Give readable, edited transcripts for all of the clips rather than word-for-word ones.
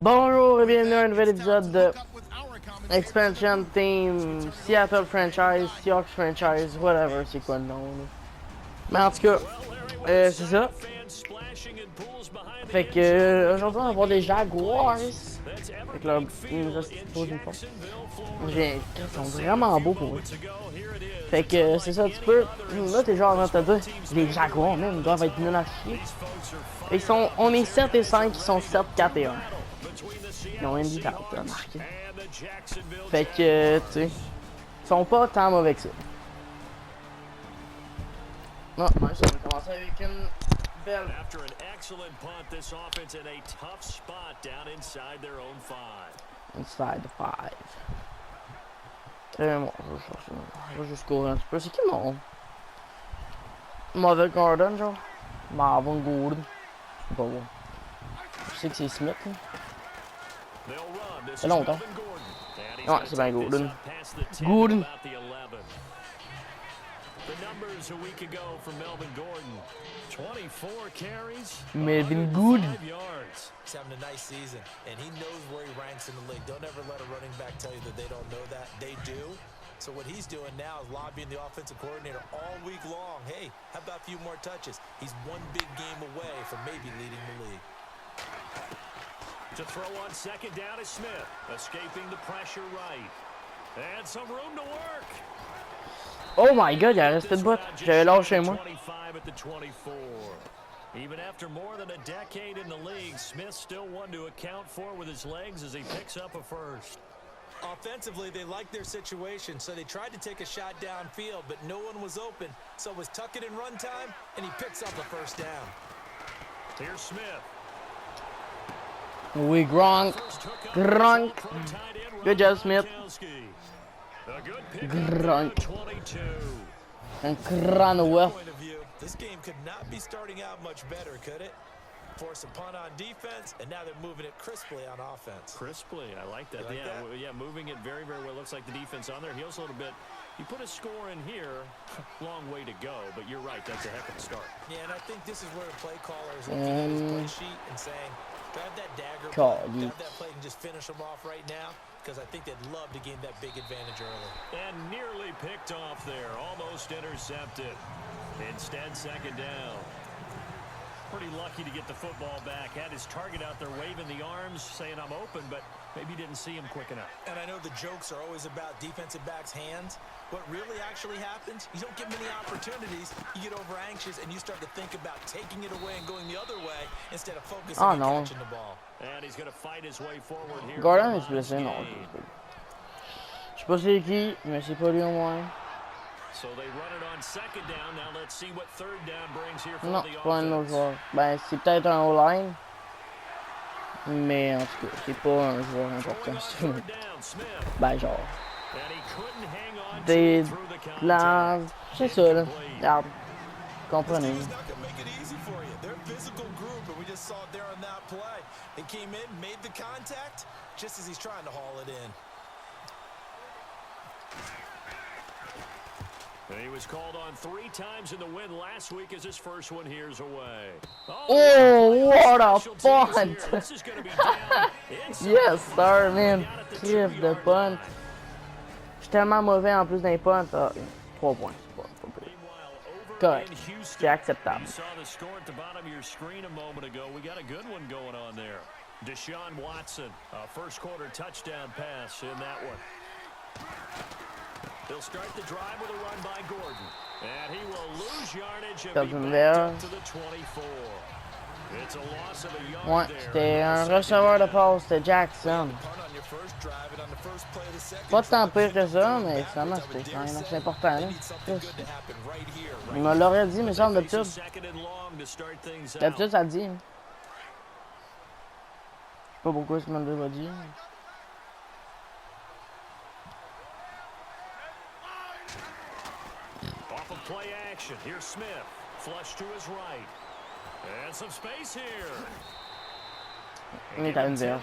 Bonjour et bienvenue à un nouvel épisode de Expansion Team Seattle Franchise, Seahawks Franchise, whatever, c'est quoi le nom là. Mais en tout cas, c'est ça. Fait que aujourd'hui on va voir des Jaguars. Fait que là, ils nous posent une fois. Ils sont vraiment beaux pour eux. Fait que c'est ça un petit peu. Là t'es genre en train de te dire, les Jaguars même, ils doivent être nuls à chier. On est 7 et 5, ils sont 7, 4 et 1. Ils ont Andy Dalton, t'as remarqué. Fait que, tu sais, ils sont pas tant mauvais que ça. Non, moi, ça va commencer avec une belle. Inside the 5. Bon, je vais juste courir un petit peu. C'est qui mon mauvais Gordon, genre? Marvin Gordon. Je sais pas où. Je sais que c'est Smith, là. C'est longtemps. Ouais, c'est bien Gordon. Gordon. Melvin Gordon. He's having a nice season, and he knows where he ranks in the league. Don't ever let a running back tell you that they don't know that. They do. So what he's doing now is lobbying the offensive coordinator all week long. Hey, how about a few more touches? He's one big game away from maybe leading the league. To throw on second down is Smith, escaping the pressure right. And some room to work. Oh my god, il a resté de botte. J'avais lâché moi. Even after more than a decade in the league, Smith still one to account for with his legs as he picks up a first. Offensively, they liked their situation, so they tried to take a shot downfield, but no one was open. So it was tuck it in run time, and he picks up a first down. Here's Smith. Oui, Gronk. Gronk. Good job, Smith. Gronk. And Cranwell. This game could not be starting out much better, could it? Force a punt on defense, and now they're moving it crisply on offense. Crisply, I like that. Like that? Yeah, moving it very, very well. Looks like the defense on their heels a little bit. You put a score in here, long way to go, but you're right, that's a heck of a start. Yeah, and I think this is where a play caller is looking at his play sheet and saying, grab that dagger play, grab that play and just finish them off right now, because I think they'd love to gain that big advantage early. And nearly picked off there, almost intercepted. Instead, second down. Pretty lucky to get the football back. Had his target out there waving the arms, saying I'm open, but maybe didn't see him quick enough. And I know the jokes are always about defensive backs' hands. What really actually happens, you don't get many opportunities, you get over anxious, and you start to think about taking it away and going the other way instead of focusing on catching the ball. And he's going to fight his way forward here. Gordon est blessé, non. Je sais pas c'est qui, mais c'est pas lui au moins. So they run it on second down. Now let's see what third down brings here for Non, the c'est pas un autre offense. joueur. Ben, c'est peut-être un O-line. Mais en tout cas, c'est pas un joueur important. Ben, genre. Des plans. C'est ça, là. Regarde. Comprenez. He was called on 3 times in the win last week as his first one here's away. Oh, what a punt! Yes, sir, man. Crif de punt. Je suis tellement mauvais en plus d'un punt. Ah, 3 points. Pas pire. Correct. C'est acceptable. Deshaun Watson, first quarter touchdown pass in that one. He'll start the drive with a run by Gordon. And he will lose yardage and be back to the 24. It's a loss of a yard Ouais, c'était un receveur de passe, c'était Jackson. Pas tant pire que ça, mais finalement c'était quand même assez important. Là. Il me l'aurait dit, mais ça, d'habitude. D'habitude, ça le dit. Hein. Je sais pas pourquoi ça me l'a dit. Play action. Here's Smith. Flush to his right. And some space here. Il est à une verge.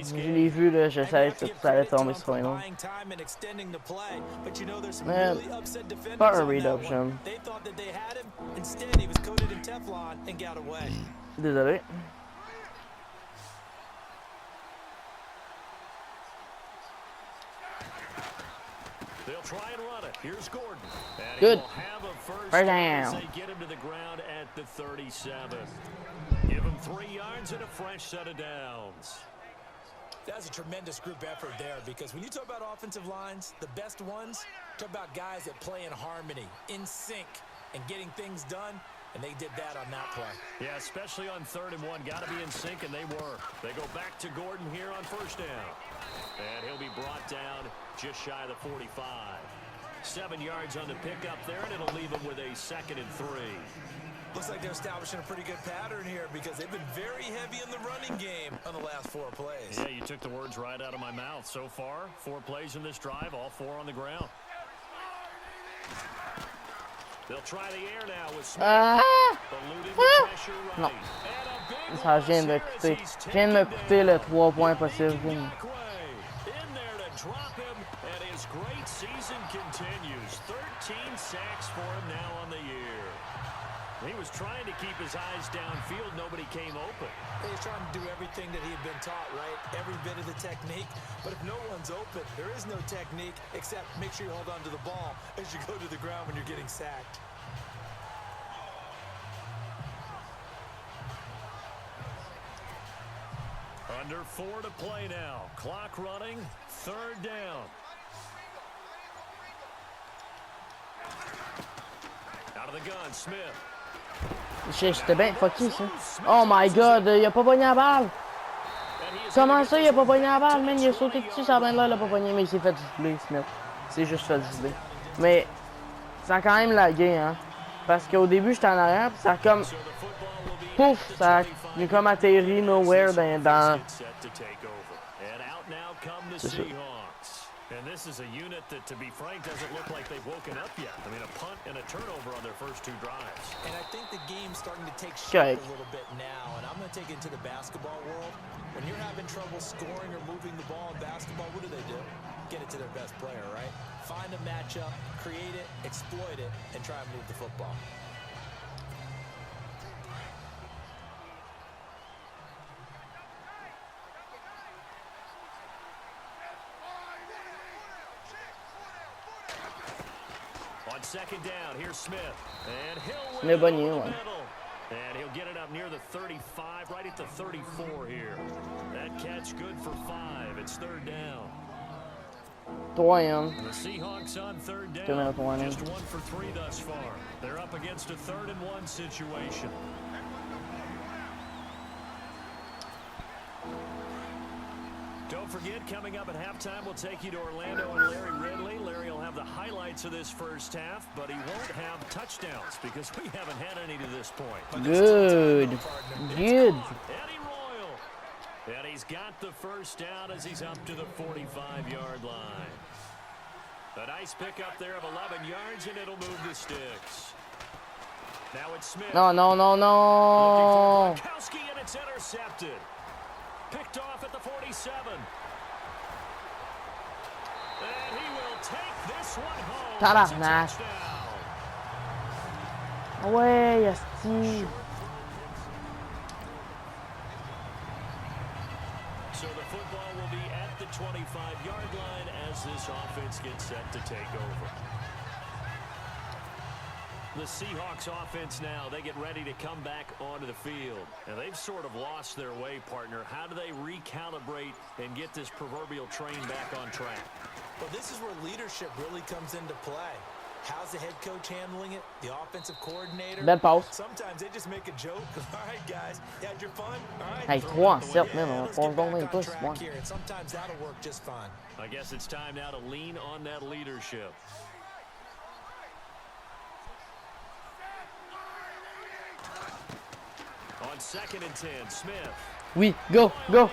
Je l'ai vu, là, je savais que ça allait tomber sur un autre. Mais pas un read option. Désolé. They'll try and run it. Here's Gordon. And Good. He will have a first down. as they get him to the ground at the 37. Give him 3 yards and a fresh set of downs. That's a tremendous group effort there, because when you talk about offensive lines, the best ones, talk about guys that play in harmony, in sync, and getting things done, and they did that on that play. Yeah, especially on 3rd and 1. Got to be in sync, and they were. They go back to Gordon here on first down. And he'll be brought down just shy of the 45. 7 yards on the pickup there, and it'll leave him with a 2nd and 3. Looks like they're establishing a pretty good pattern here, because they've been very heavy in the running game on the last 4 plays. Yeah, you took the words right out of my mouth. So far, 4 plays in this drive, all 4 on the ground. They'll try the air now with Smith. Eluding the pressure right. Non. And a big Ça one vient de here coûter. as he's Vient de me taken coûter le down. 3 points possible. Making back way. In there to drop him, and his great season continues. 13 sacks for him now on the year. He was trying to keep his eyes downfield. Nobody came open. He's trying to do everything that he had been taught, right? Every bit of the technique. But if no one's open, there is no technique except make sure you hold on to the ball as you go to the ground when you're getting sacked. Under 4 to play now. Clock running. 3rd down. Out of the gun, Smith. J'étais bien fucké, ça. Oh my god, il a pas pogné la balle. Comment ça, il a pas pogné la balle, man? Il a sauté dessus, ça a bien l'air, il a pas pogné, mais il s'est fait gibler, Smith. C'est juste fait gibler. Mais ça a quand même lagué, hein. Parce qu'au début, j'étais en arrière, puis ça a comme... Pouf! Ça a comme atterri nowhere dans... C'est ça. And this is a unit that, to be frank, doesn't look like they've woken up yet. I mean, a punt and a turnover on their first 2 drives. And I think the game's starting to take shape a little bit now. And I'm going to take it into the basketball world. When you're having trouble scoring or moving the ball in basketball, what do? Get it to their best player, right? Find a matchup, create it, exploit it, and try and move the football. On 2nd down, here's Smith. And he'll Mais bonne run nuit, over ouais. the middle. And he'll get it up near the 35, right at the 34 here. That catch good for 5. It's 3rd down. 3e. The Seahawks on 3rd down. 2 minutes warning. Just 1 for 3 thus far. They're up against a 3rd and 1 situation. Don't forget, coming up at halftime, we'll take you to Orlando and Larry Ridley. Larry will have the highlights of this first half, but he won't have touchdowns because we haven't had any to this point. Good. Good. Eddie Royal. And he's got the first down as he's up to the 45-yard line. A nice pickup there of 11 yards, and it'll move the sticks. Now it's Smith. No. Looking for Gronkowski, and it's intercepted. Picked off at the 47. And he will take this one home. Tabarnak. Ouais, asti. So the football will be at the 25-yard line as this offense gets set to take over. The Seahawks offense now, they get ready to come back onto the field. And they've sort of lost their way, partner. How do they recalibrate and get this proverbial train back on track? Well, this is where leadership really comes into play. How's the head coach handling it? The offensive coordinator? Belle pause. Sometimes they just make a joke. All right, guys, you had your fun? All right. Hey, 3 en 7, man, on passe donc même pas, c'est bon. And sometimes that'll work just fine. I guess it's time now to lean on that leadership. On 2nd and 10, Smith. Oui, go. And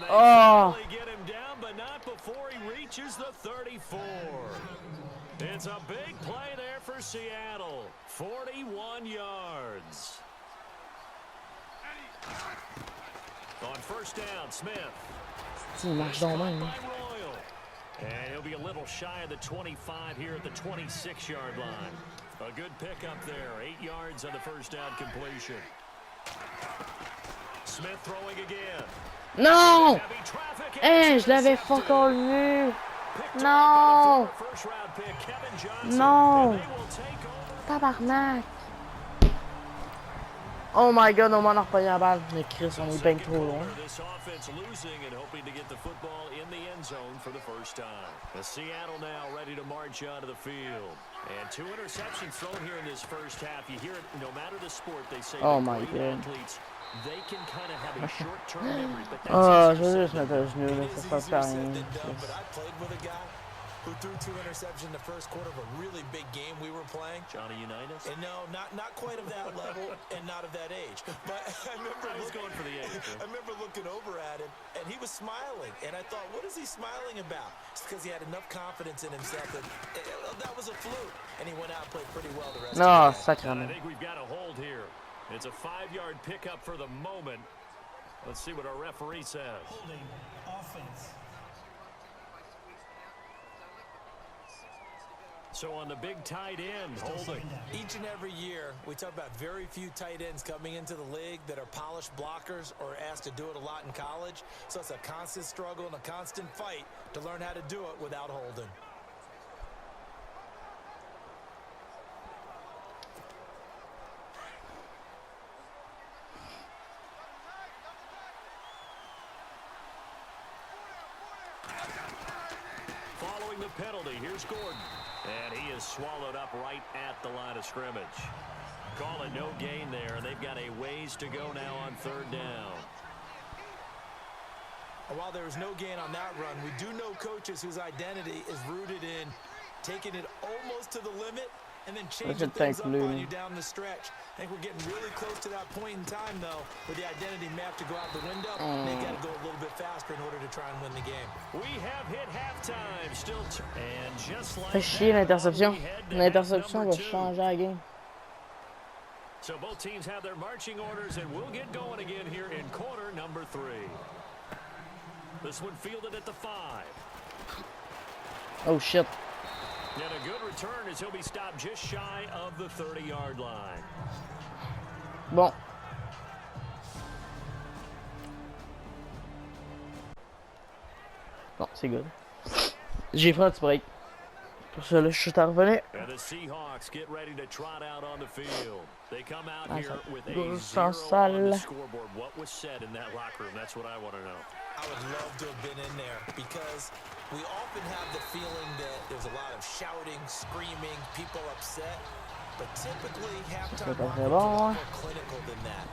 they Oh. finally get him down, but not before he reaches the 34. It's a big play there for Seattle. 41 yards. On 1st down, Smith. Il marche donc même. By Royal. And he'll be a little shy of the 25 here at the 26-yard line. A good pickup there. 8 yards on the 1st down completion. Smith throwing again. Non! Heavy traffic, and Hey, it's je l'avais intercepted. fuck all vu! Picked Non! off by the former first-round pick, Kevin Johnson. Non! And they will take over. Tabarnak! Oh my god, on m'en a repogné la balle. Mais Chris, on est bien trop loin. This offense losing and hoping to get the football in the end zone for the first time. The Seattle now ready to march onto the field. And 2 interceptions thrown here in this first half. You hear it, no matter the sport, they say Oh that my great god. athletes, they can kind of have a short-term memory, but that's Ah, je easier vais said juste mettre than un genou, là, ça It is sert pas à easier rien. said than done, but I played with a guy who threw 2 interceptions in the first quarter of a really big game we were playing. Johnny Unitas? And no, not quite of that level and not of that age. But I remember I was going for the age. I remember looking over at him, and he was smiling. And I thought, what is he smiling about? It's because he had enough confidence in himself that that was a fluke. And he went out and played pretty well the rest Non, of the game. I sacrément. think we've got a hold here. It's a 5-yard pickup for the moment. Let's see what our referee says. Holding offense. So on the big tight end, holding. Second down. Each and every year, we talk about very few tight ends coming into the league that are polished blockers or asked to do it a lot in college. So it's a constant struggle and a constant fight to learn how to do it without holding. Following the penalty, here's Gordon. And he is swallowed up right at the line of scrimmage. Call it no gain there, and they've got a ways to go now on 3rd down. And while there was no gain on that run, we do know coaches whose identity is rooted in taking it almost to the limit and then changing things up on you down the stretch. I think we're getting really close to that point in time, though, where the identity map to go out the window. They've got to go a little bit faster in order to try and win the game. We have hit halftime. Still, and just like Fait chier that, l'interception. we head to half L'interception number va 2. changer la game. So both teams have their marching orders, and we'll get going again here in quarter number 3. This one fielded at the 5. Oh shit. And a good return as he'll be stopped just shy of the 30-yard line. Bon. Bon, c'est good. J'ai pris un petit break. Pour ça, là, je suis revenu. And the Seahawks get ready to trot out on the field. They come out Ah, here ça with a goûte 0 sans on the salle. scoreboard. What was said in that locker room? That's what I want to know. I would love to have been in there because we often have the feeling that there's a lot of shouting, screaming, people upset. But typically, halftime pas rock très is a lot bon. more clinical than that.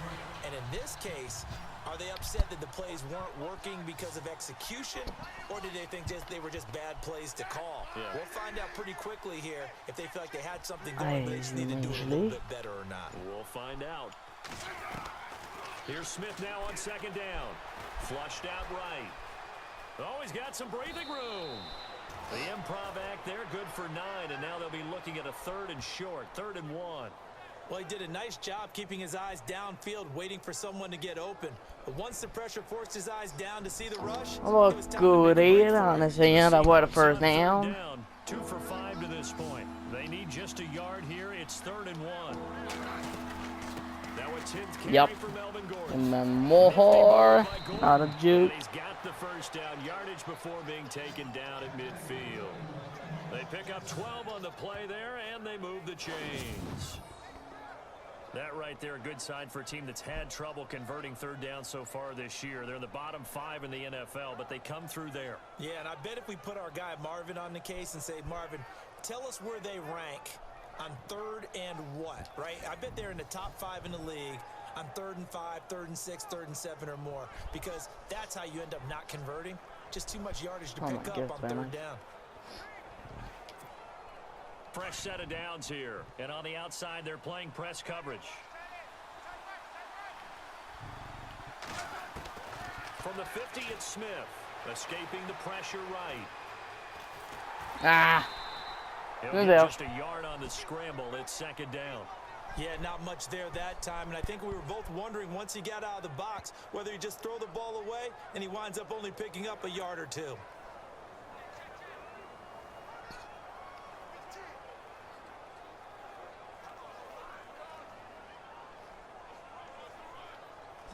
And in this case, are they upset that the plays weren't working because of execution, or did they think they were just bad plays to call? Yeah. We'll find out pretty quickly here if they feel like they had something going, but they just need to do it a little bit better or not. We'll find out. Here's Smith now on 2nd down. Flushed out right. Oh, he's got some breathing room. The improv act there, good for 9, and now they'll be looking at a 3rd and short, 3rd and 1. Well, he did a nice job keeping his eyes downfield, waiting for someone to get open. But once the pressure forced his eyes down to see the rush, On va it was time to make a break courir for en it. essayant d'avoir le Seahawks first on 3rd down. down. 2 for 5 to this point. They need just a yard here. It's 3rd and 1. Now a 10th carry Yep. for Melvin Gordon. And then more. Not a juke. And he's got the first down yardage before being taken down at midfield. They pick up 12 on the play there, and they move the chains. That right there, a good sign for a team that's had trouble converting 3rd down so far this year. They're in the bottom 5 in the NFL, but they come through there. Yeah, and I bet if we put our guy Marvin on the case and say, Marvin, tell us where they rank on 3rd and what, right? I bet they're in the top 5 in the league on 3rd and 5, 3rd and 6, 3rd and 7 or more, because that's how you end up not converting. Just too much yardage to pick up on 3rd down. Fresh set of downs here. And on the outside, they're playing press coverage. From the 50, it's Smith. Escaping the pressure right. Ah. He'll Good get there. just a yard on the scramble. It's 2nd down. Yeah, not much there that time, and I think we were both wondering once he got out of the box whether he just throw the ball away and he winds up only picking up a yard or 2.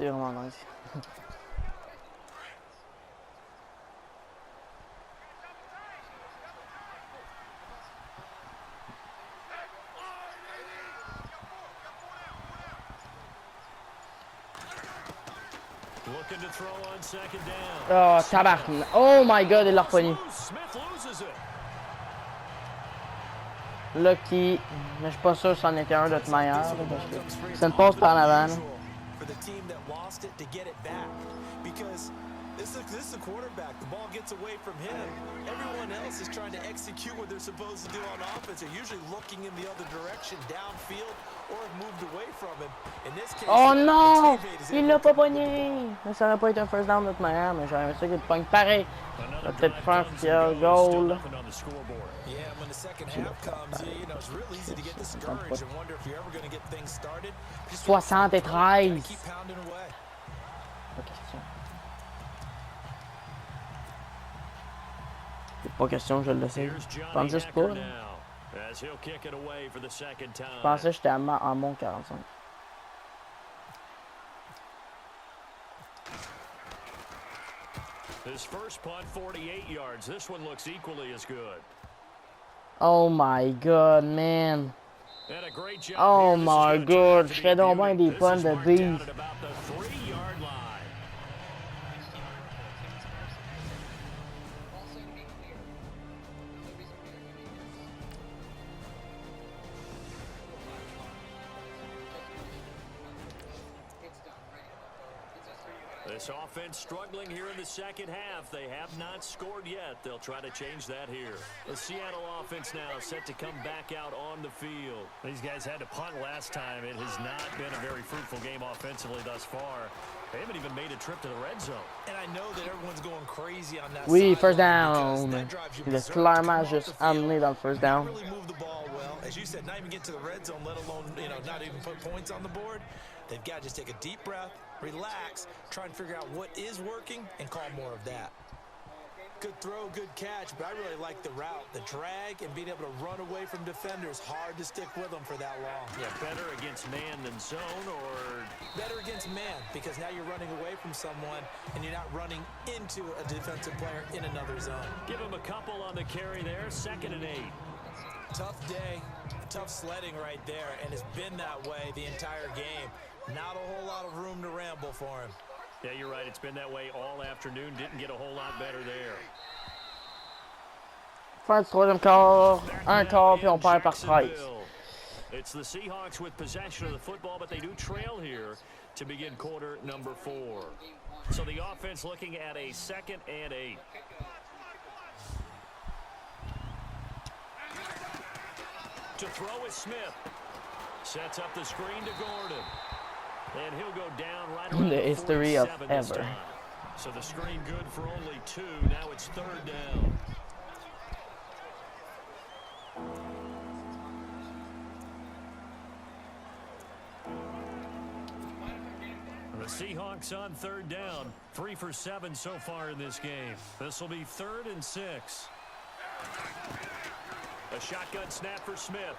C'est vraiment nice. Oh, tabarnak. Oh my god, il l'a repogné. Lucky. Mais je suis pas sûr que c'en était un de toute manière. C'est une passe par en avant. This is the quarterback. The ball gets away from him. Everyone else is trying to execute what they're supposed to do on offense. They're usually looking in the other direction, downfield, or have moved away from him. In this case, oh non! Il l'a pas pogné! Mais ça aurait pas été un first down de toute manière, mais j'aurais aimé ça qu'il le pogne pareil. Il va peut-être faire un field goal. Yeah, when the second half comes, you know, it's real easy to get discouraged and wonder if you're ever going to get things started. 73. Keep pounding away. Pas question, je le sais. Je pensais pas. Je pensais que j'étais en mon 45. His first punt, 48 yards. This one looks equally as good. Oh my god, man. Oh my god, je ferais donc bien des punts de beef. This offense struggling here in the second half. They have not scored yet. They'll try to change that here. The Seattle offense now set to come back out on the field. These guys had to punt last time. It has not been a very fruitful game offensively thus far. They haven't even made a trip to the red zone. And I know that everyone's going crazy on that. Oui, first down. Il a clairement juste amené dans le first down. Really move the ball well. As you said, not even get to the red zone, let alone, you know, not even put points on the board. They've got to just take a deep breath, relax, try and figure out what is working, and call more of that. Good throw, good catch, but I really like the route, the drag, and being able to run away from defenders. Hard to stick with them for that long. Yeah, better against man than zone, or better against man, because now you're running away from someone, and you're not running into a defensive player in another zone. Give him a couple on the carry there, 2nd and 8. Tough day, tough sledding right there, and it's been that way the entire game. Not a whole lot of room to ramble for him. Yeah, you're right. It's been that way all afternoon. Didn't get a whole lot better there. Fin du troisième quart, un quart, puis on perd par 13. It's the Seahawks with possession of the football, but they do trail here to begin quarter number 4. So the offense looking at a 2nd and 8. To throw is Smith. Sets up the screen to Gordon. And he'll go down right around the history of ever. So the screen good for only 2. Now it's 3rd down. The Seahawks on 3rd down. 3 for 7 so far in this game. This will be 3rd and 6. A shotgun snap for Smith.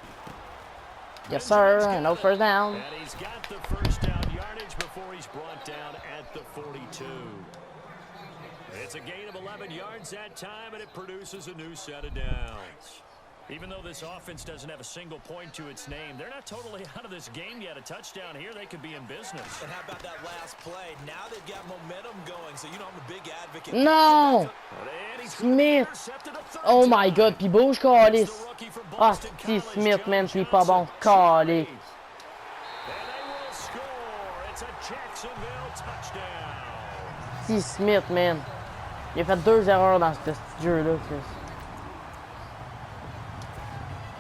Yes, sir. No first down. And he's got the first down yardage before he's brought down at the 42. It's a gain of 11 yards that time, and it produces a new set of downs. Even though this offense doesn't have a single point to its name, they're not totally out of this game yet. A touchdown here, they could be in business. And how about that last play? Now they've got momentum going, so you know I'm a big advocate. No! Smith! Oh my god, puis bouge, calice! Ah, si Smith, man, c'est pas bon. Calice! Si Smith, man. Il a fait 2 erreurs dans ce petit jeu-là, Chris.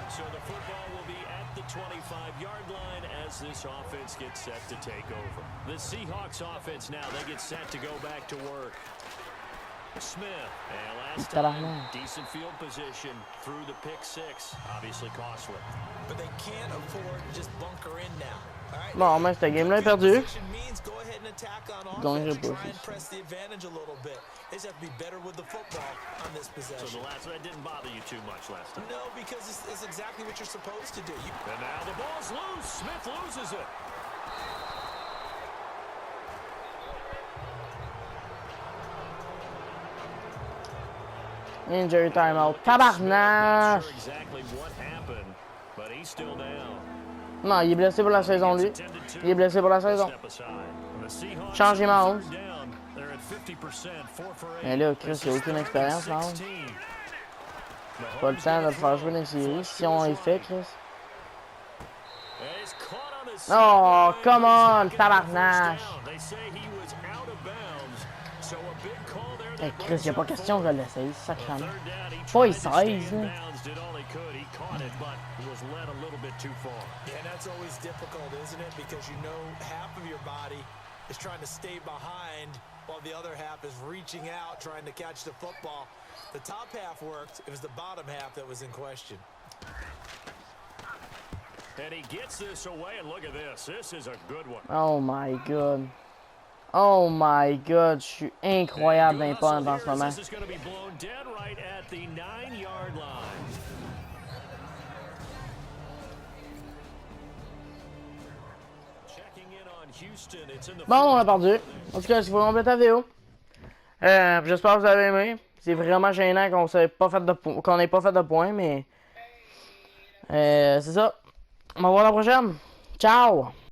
So the football will be at the 25-yard line as this offense gets set to take over. The Seahawks offense now, they get set to go back to work. Smith, and last time, decent field position through the pick 6, obviously costly. But they can't afford to just bunker in now. Bon, mais cette game-là est perdue. Gagnerai pas. Press the advantage a little bit. They just have to be better with the football on this possession. So that didn't bother you too much last time? No, because it's exactly what you're supposed to do. And now the ball's loose. Smith loses it. Injury timeout. Tabarnak! Non, il est blessé pour la saison, lui. Il est blessé pour la saison. Changez Mahomes. Mais là, Chris, il n'y a aucune expérience, Mahomes. Pas le temps de le faire jouer dans les séries. Si on est fait, Chris. Oh, come on, tabarnak! Hey, Chris, il n'y a pas question que je l'essaye, sacrément. Pas il 16, là. And that's always difficult, isn't it? Because you know half of your body is trying to stay behind while the other half is reaching out trying to catch the football. The top half worked. It was the bottom half that was in question. And he gets this away, and look at this. This is a good one. Oh my god. Oh my god, je suis incroyable dans les punts en ce moment. This is going to be blown dead right at the 9-yard line. Bon, on a perdu. En tout cas, si vous voulez compléter la vidéo, j'espère que vous avez aimé. C'est vraiment gênant qu'on n'ait pas fait de points, mais c'est ça. On va voir la prochaine. Ciao!